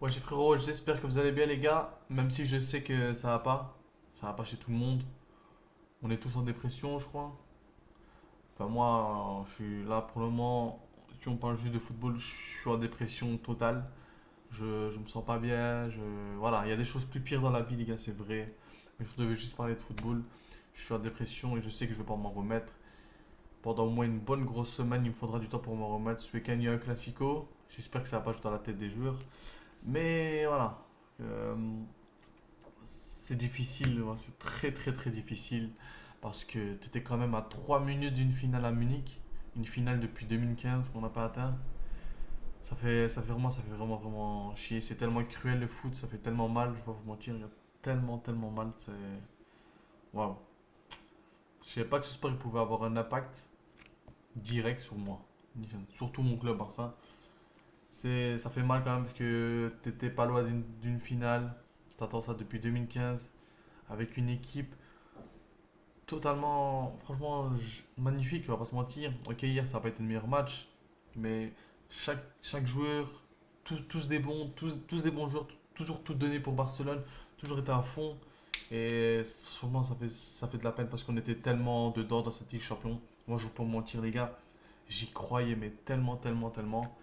Ouais, frérot, j'espère que vous allez bien les gars, même si je sais que ça va pas chez tout le monde. On est tous en dépression, je crois. Enfin moi, je suis là pour le moment, si on parle juste de football, je suis en dépression totale. Je me sens pas bien, voilà, il y a des choses plus pires dans la vie les gars, c'est vrai. Mais je devais juste parler de football. Je suis en dépression et je sais que je vais pas m'en remettre. Pendant au moins une bonne grosse semaine, il me faudra du temps pour m'en remettre. Ce week-end, il y a un classico. J'espère que ça va pas jouer dans la tête des joueurs. Mais voilà. Euh, C'est difficile, ouais, c'est très très très difficile parce que tu étais quand même à 3 minutes d'une finale à Munich, une finale depuis 2015 qu'on n'a pas atteint. Ça fait vraiment vraiment chier. C'est tellement cruel le foot, ça fait tellement mal, je vais pas vous mentir, il y a tellement tellement mal. C'est waouh. Je savais pas que ce sport il pouvait avoir un impact direct sur moi, surtout mon club Barça. Ça fait mal quand même parce que t'étais pas loin d'une finale. T'attends ça depuis 2015 avec une équipe totalement, franchement, magnifique, on va pas se mentir. Ok, hier, ça n'a pas été le meilleur match, mais chaque joueur, tous des bons, tous des bons joueurs, toujours tout donné pour Barcelone, toujours été à fond. Et sûrement, ça fait de la peine parce qu'on était tellement dedans dans cette Ligue Champion. Moi, je ne vais pas me mentir, les gars, j'y croyais, mais tellement, tellement, tellement,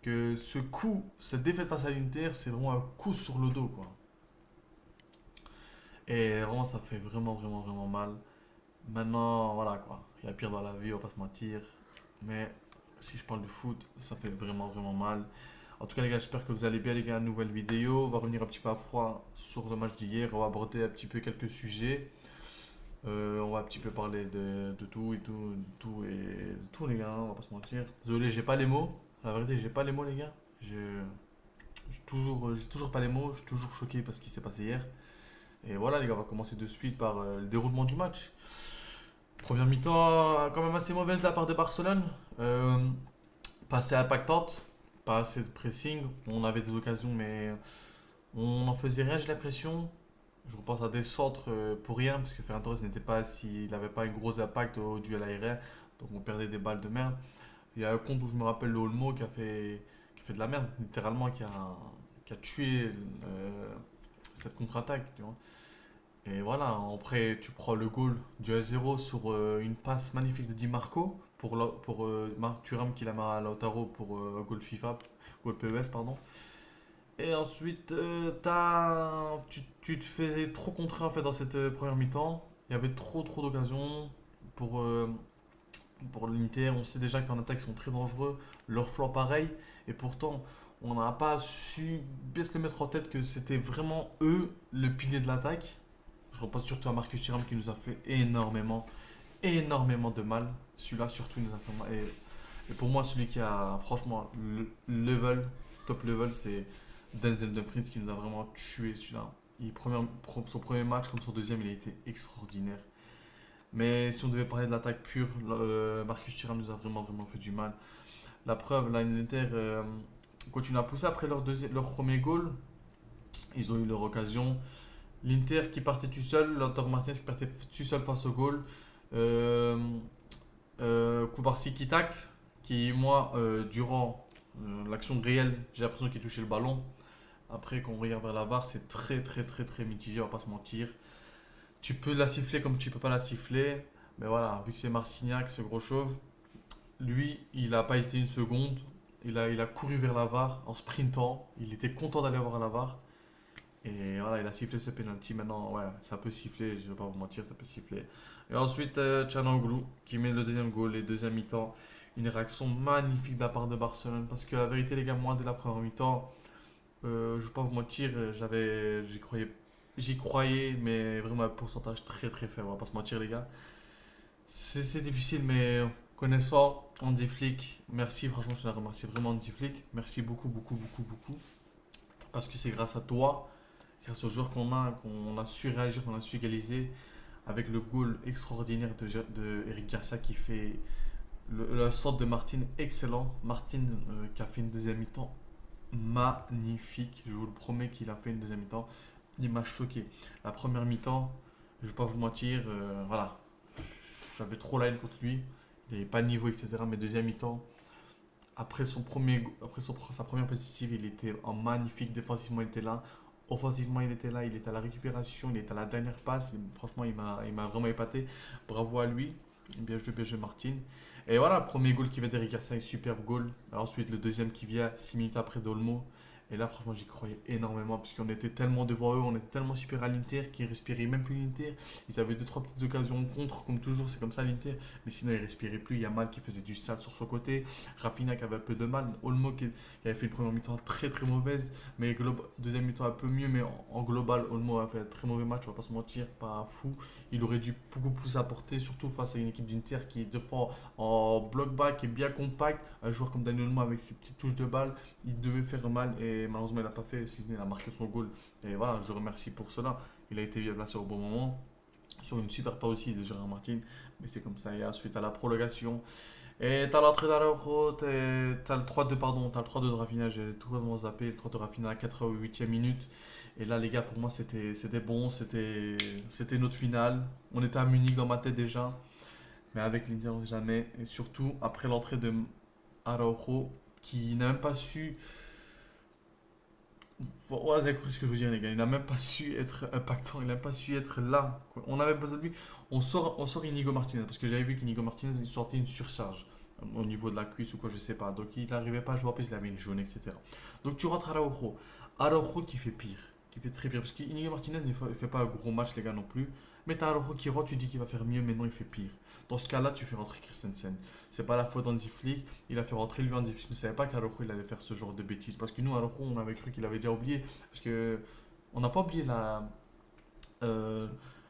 que ce coup, cette défaite face à l'Inter, c'est vraiment un coup sur le dos, quoi. Et vraiment, ça fait vraiment, vraiment, vraiment mal. Maintenant, voilà quoi. Il y a pire dans la vie, on va pas se mentir. Mais si je parle du foot, ça fait vraiment vraiment mal. En tout cas les gars, j'espère que vous allez bien les gars. Nouvelle vidéo. On va revenir un petit peu à froid sur le match d'hier. On va aborder un petit peu quelques sujets. On va un petit peu parler de tout et tout les gars, on va pas se mentir. Désolé, j'ai pas les mots. La vérité, j'ai pas les mots les gars. J'ai toujours pas les mots. Je suis toujours choqué par ce qui s'est passé hier. Et voilà les gars, on va commencer de suite par le déroulement du match. Première mi-temps, quand même assez mauvaise de la part de Barcelone. Euh, Pas assez impactante, pas assez de pressing. On avait des occasions, mais on n'en faisait rien, j'ai l'impression. Je repense à des centres pour rien, parce que Ferran Torres n'était pas, s'il n'avait pas un gros impact au duel aérien, donc on perdait des balles de merde. Il y a un compte où je me rappelle le Olmo qui a fait de la merde, littéralement, qui a tué cette contre-attaque. Tu vois. Et voilà, après tu prends le goal du 1-0 sur une passe magnifique de Di Marco pour Marc Thuram qui la met à Lautaro pour goal FIFA, goal PES pardon. Et ensuite tu te faisais trop contrer en fait dans cette première mi-temps. Il y avait trop trop d'occasions pour, euh, pour l'Inter. On sait déjà qu'en attaque ils sont très dangereux, leur flanc pareil. Et pourtant on n'a pas su bien se le mettre en tête que c'était vraiment eux le pilier de l'attaque. Je repense surtout à Marcus Thuram qui nous a fait énormément, énormément de mal. Celui-là, surtout, il nous a fait mal. Et pour moi, celui qui a franchement level, top level, c'est Denzel Dumfries qui nous a vraiment tué celui-là. Son premier match, comme son deuxième, il a été extraordinaire. Mais si on devait parler de l'attaque pure, Marcus Thuram nous a vraiment, vraiment fait du mal. La preuve, là, l'Inter continue à pousser après leur premier goal. Ils ont eu leur occasion. L'Inter qui partait tout seul, Lautaro Martinez qui partait tout seul face au goal. Euh, Koubarsi qui tacle, qui moi, durant l'action réelle, j'ai l'impression qu'il touchait le ballon. Après, quand on regarde vers la VAR, c'est très très très très mitigé, on va pas se mentir. Tu peux la siffler comme tu peux pas la siffler. Mais voilà, vu que c'est Marcignac, ce gros chauve, lui, il a pas hésité une seconde. Il a couru vers la VAR en sprintant. Il était content d'aller voir la VAR. Et voilà, il a sifflé ce penalty. Maintenant, ouais, ça peut siffler, je vais pas vous mentir, ça peut siffler. Et ensuite, Çalhanoğlu qui met le deuxième goal, les deuxième mi-temps. Une réaction magnifique de la part de Barcelone. Parce que la vérité, les gars, moi, dès la première mi-temps, je vais pas vous mentir, j'y croyais, mais vraiment un pourcentage très très faible, on va pas se mentir, les gars. C'est difficile, mais connaissant Hansi Flick, merci, franchement, je tiens à remercier vraiment Hansi Flick. Merci beaucoup, beaucoup, beaucoup, beaucoup. Parce que c'est grâce à toi grâce aux joueurs qu'on a su réagir, qu'on a su égaliser avec le goal extraordinaire de Eric Garcia qui fait le centre de Martin excellent. Martin qui a fait une deuxième mi-temps magnifique. Je vous le promets qu'il a fait une deuxième mi-temps. Il m'a choqué. La première mi-temps, je ne vais pas vous mentir, voilà, j'avais trop la haine contre lui. Il n'avait pas de niveau, etc. Mais deuxième mi-temps, sa première positive, il était en magnifique. Défensivement, il était là. Offensivement, il était là. Il était à la récupération. Il était à la dernière passe. Franchement, il m'a vraiment épaté. Bravo à lui. Bien joué, Martin. Et voilà, le premier goal qui vient d'Eric Garcia, superbe goal. Ensuite, le deuxième qui vient 6 minutes après d'Olmo. Et là, franchement, j'y croyais énormément puisqu'on était tellement devant eux, on était tellement super à l'Inter qu'ils respiraient même plus l'Inter. Ils avaient deux trois petites occasions contre, comme toujours, c'est comme ça l'Inter. Mais sinon, ils respiraient plus. Yamal qui faisait du sale sur son côté. Rafinha qui avait un peu de mal. Olmo qui avait fait une première mi-temps très très mauvaise. Mais deuxième mi-temps un peu mieux. Mais en global, Olmo a fait un très mauvais match, on va pas se mentir. Pas fou. Il aurait dû beaucoup plus apporter, surtout face à une équipe d'Inter qui défend en bloc bas, qui est bien compact. Un joueur comme Daniel Olmo avec ses petites touches de balle, il devait faire mal et malheureusement il n'a pas fait, si il a marqué son goal. Et voilà, je le remercie pour cela. Il a été bien placé au bon moment, sur une super pas aussi de Gérard Martin, mais c'est comme ça. Et suite à la prolongation, et t'as l'entrée d'Araujo, t'as le 3-2, pardon, t'as le 3-2 de Rafinha, j'ai tout vraiment zappé, le 3-2 de Rafinha à la 88e minute. Et là les gars, pour moi c'était bon, c'était notre finale. On était à Munich dans ma tête déjà, mais avec l'Inter on sait jamais. Et surtout après l'entrée de Araujo, qui n'a même pas su. Ouais, vous avez compris ce que je veux dire, les gars. Il n'a même pas su être impactant, il n'a pas su être là, quoi. On avait besoin de lui. On sort Inigo Martinez, parce que j'avais vu qu'Inigo Martinez il sortait une surcharge au niveau de la cuisse ou quoi, je sais pas. Donc il n'arrivait pas à jouer, en plus il avait une jaune, etc. Donc tu rentres Araujo. Araujo qui fait pire, qui fait très pire. Parce qu'Inigo Martinez ne fait pas un gros match, les gars, non plus. Mais t'as Araujo qui rentre, tu dis qu'il va faire mieux, mais non, il fait pire. Dans ce cas-là, tu fais rentrer Christensen. C'est pas la faute d'Hansi Flick. Il a fait rentrer lui Hansi Flick. Ne savait pas qu'Araujo il allait faire ce genre de bêtises. Parce que nous, Araujo, on avait cru qu'il avait déjà oublié. Parce que on n'a pas oublié euh,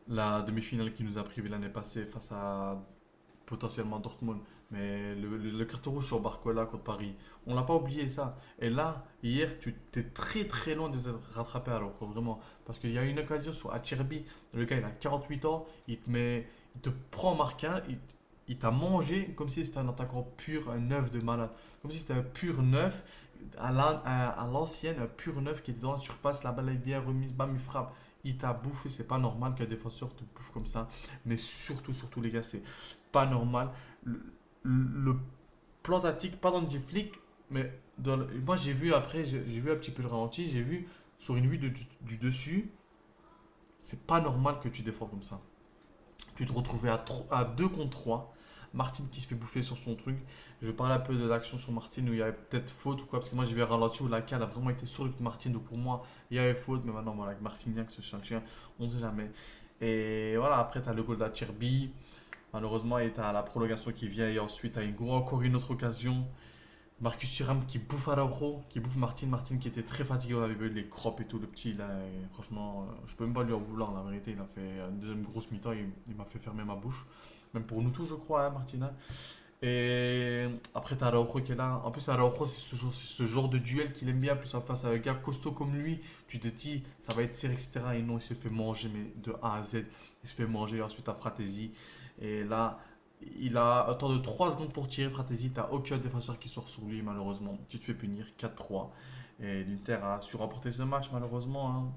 la demi-finale qui nous a privé l'année passée face à potentiellement Dortmund. Mais le carton rouge sur Barcola contre Paris, on l'a pas oublié ça. Et là, hier, tu t'es très très loin de t'être rattrapé alors vraiment. Parce qu'il y a une occasion sur Acerbi, le gars il a 48 ans, il te prend en marquant, il t'a mangé comme si c'était un attaquant pur, un neuf de malade. Comme si c'était un pur neuf, à l'ancienne, un pur neuf qui était dans la surface, la balle est bien remise, bam, il frappe. Il t'a bouffé, c'est pas normal qu'un défenseur te bouffe comme ça. Mais surtout les gars, c'est pas normal. Le plan tactique, pas dans le flic, mais moi j'ai vu après, j'ai vu un petit peu le ralenti, j'ai vu sur une vue du dessus, c'est pas normal que tu défends comme ça. Tu te retrouvais à 2 contre 3. Martin qui se fait bouffer sur son truc. Je vais parler un peu de l'action sur Martin où il y avait peut-être faute ou quoi, parce que moi j'ai vu un ralenti où la cale a vraiment été sur le Martin, donc pour moi il y avait faute, mais maintenant voilà, avec Marciniak, ce chien, on ne sait jamais. Et voilà, après tu as le goal d'Acherbi. Malheureusement, il est à la prolongation qui vient et ensuite, tu as encore une autre occasion. Marcus Thuram qui bouffe Araujo, qui bouffe Martin. Martin qui était très fatigué, on avait vu les crops et tout, le petit. Là, et franchement, je peux même pas lui en vouloir, la vérité. Il a fait une deuxième grosse mi-temps, il m'a fait fermer ma bouche. Même pour nous tous, je crois, hein, Martina. Et après, tu as Araujo qui est là. En plus, Araujo, c'est ce genre de duel qu'il aime bien. Plus en face à un gars costaud comme lui, tu te dis, ça va être serré, etc. Et non, il se fait manger, mais de A à Z. Il se fait manger. Ensuite, à Fratesi. Et là, il a un temps de 3 secondes pour tirer. Fratesi, t'as aucun défenseur qui sort sur lui, malheureusement. Tu te fais punir 4-3. Et l'Inter a su remporter ce match, malheureusement, hein.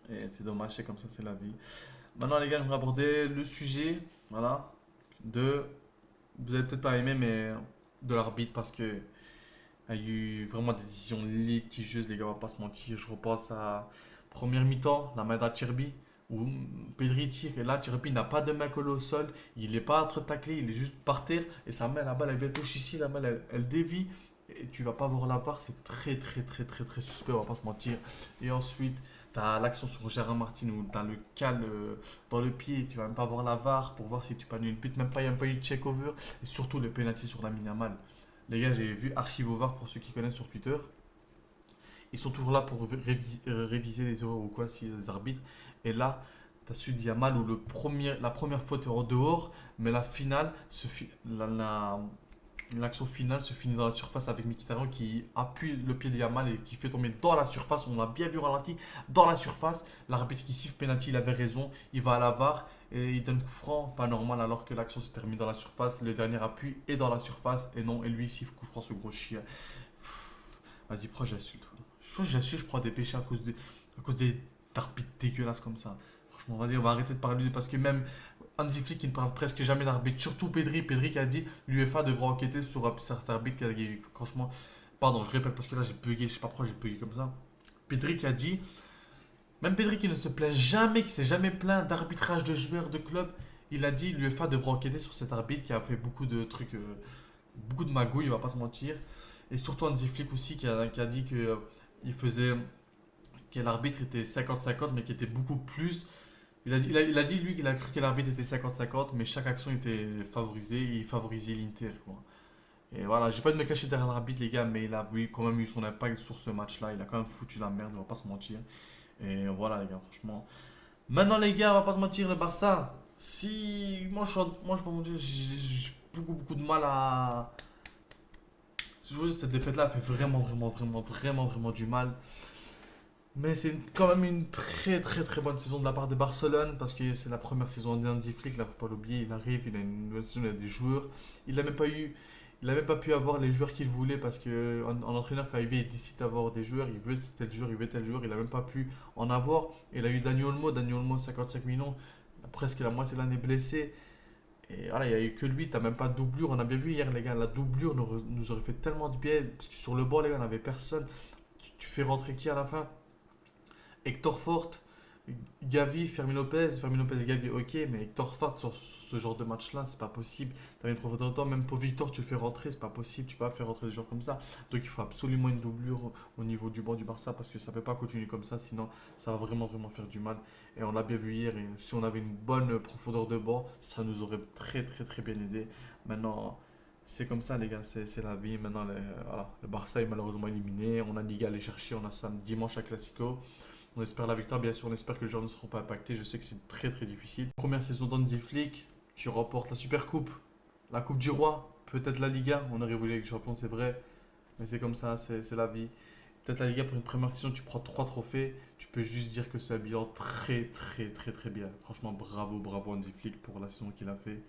Et c'est dommage, c'est comme ça, c'est la vie. Maintenant, les gars, j'aimerais aborder le sujet, voilà, de. Vous avez peut-être pas aimé, mais de l'arbitre, parce que il y a eu vraiment des décisions litigieuses, les gars, on va pas se mentir. Je repense à première mi-temps, la main d'Acerbi, où Pedri tire, et là, Cherpi n'a pas de main collée au sol, il n'est pas en train de tacler, il est juste par terre, et sa main, la balle, elle vient toucher ici, la balle, elle dévie, et tu vas pas voir la VAR, c'est très, très, très, très, très suspect, on va pas se mentir. Et ensuite, tu as l'action sur Gérard Martin où tu as le cal dans le pied, tu vas même pas voir la VAR pour voir si tu peux annuler le but, même pas, il n'y a pas eu de check-over, et surtout le penalty sur la Yamal. Les gars, j'ai vu Archive VAR pour ceux qui connaissent sur Twitter. Ils sont toujours là pour réviser les erreurs ou quoi, si les arbitres. Et là, tu as su Yamal où la première faute est en dehors, mais la finale, l'action finale se finit dans la surface avec Mkhitaryan qui appuie le pied de Yamal et qui fait tomber dans la surface. On a bien vu ralenti dans la surface. L'arbitre qui siffle penalty, il avait raison. Il va à la VAR et il donne coup franc, pas normal alors que l'action se termine dans la surface. Le dernier appui est dans la surface et non, et lui il siffle coup franc, ce gros chien. Vas-y, pourquoi j'insulte? Je prends des péchés à cause des arbitres dégueulasses comme ça. Franchement, vas-y, on va arrêter de parler de lui parce que même Hansi Flick qui ne parle presque jamais d'arbitre, surtout Pedri. Pedri qui a dit l'UEFA devra enquêter sur certains arbitres franchement, pardon, je répète parce que là j'ai bugué, je sais pas pourquoi j'ai bugué comme ça. Pedri qui a dit, même Pedri qui ne se plaint jamais, qui s'est jamais plaint d'arbitrage de joueurs de club, il a dit l'UEFA devra enquêter sur cet arbitre qui a fait beaucoup de trucs, beaucoup de magouilles, on va pas se mentir. Et surtout Hansi Flick aussi qui a dit que il faisait que l'arbitre était 50-50 mais qui était beaucoup plus. Il a dit lui qu'il a cru que l'arbitre était 50-50 mais chaque action était favorisée et il favorisait l'Inter quoi. Et voilà, j'ai pas de me cacher derrière l'arbitre les gars mais il a oui, quand même eu son impact sur ce match là, il a quand même foutu la merde, on va pas se mentir. Et voilà les gars, franchement. Maintenant les gars, on va pas se mentir, le Barça, si moi je peux vous dire, j'ai beaucoup de mal à. Je vous dis, cette défaite là fait vraiment du mal. Mais c'est quand même une très bonne saison de la part de Barcelone parce que c'est la première saison d'Hansi Flick, là faut pas l'oublier, il arrive, il a une nouvelle saison, il a des joueurs, il n'a même pas eu, il n'a même pas pu avoir les joueurs qu'il voulait parce que en entraîneur quand il décide d'avoir des joueurs, il veut tel joueur, il veut tel joueur, il n'a même pas pu en avoir. Il a eu Dani Olmo 55 millions, presque la moitié de l'année blessé. Et voilà, il n'y a eu que lui, t'as même pas de doublure. On a bien vu hier, les gars, la doublure nous aurait fait tellement de bien. Parce que sur le banc, les gars, on n'avait personne. Tu fais rentrer qui à la fin? Hector Fort, Gavi, Fermin Lopez, Gavi, ok, mais Hector Fort sur ce genre de match-là, c'est pas possible. T'avais une profondeur de temps, même pour Victor, tu le fais rentrer, c'est pas possible, tu peux pas faire rentrer des joueurs comme ça. Donc il faut absolument une doublure au niveau du banc du Barça parce que ça peut pas continuer comme ça, sinon ça va vraiment faire du mal. Et on l'a bien vu hier, et si on avait une bonne profondeur de banc, ça nous aurait très bien aidé. Maintenant, c'est comme ça, les gars, c'est la vie. Maintenant, voilà, le Barça est malheureusement éliminé. On a Liga à aller chercher, on a ça dimanche à Classico. On espère la victoire, bien sûr, on espère que les joueurs ne seront pas impactés. Je sais que c'est très difficile. Première saison d'Hansi Flick, tu remportes la Super Coupe, la Coupe du Roi, peut-être la Liga. On aurait voulu être champion, c'est vrai, mais c'est comme ça, c'est la vie. Peut-être la Liga pour une première saison, tu prends 3 trophées. Tu peux juste dire que c'est un bilan très bien. Franchement, bravo Hansi Flick pour la saison qu'il a fait.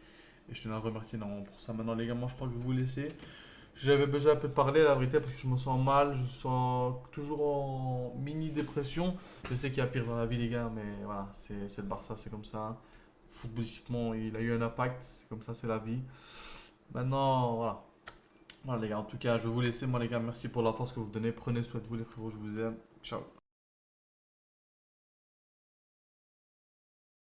Et je tenais à le remercier énormément pour ça. Maintenant, les gars, moi je crois que je vais vous laisser. J'avais besoin un peu de parler, la vérité, parce que je me sens mal, je me sens toujours en mini dépression. Je sais qu'il y a pire dans la vie, les gars, mais voilà, c'est le Barça, c'est comme ça. Footballistiquement, il a eu un impact, c'est comme ça, c'est la vie. Maintenant, voilà. Voilà, les gars, en tout cas, je vais vous laisser, moi, les gars. Merci pour la force que vous donnez. Prenez soin de vous, les frérots, je vous aime. Ciao.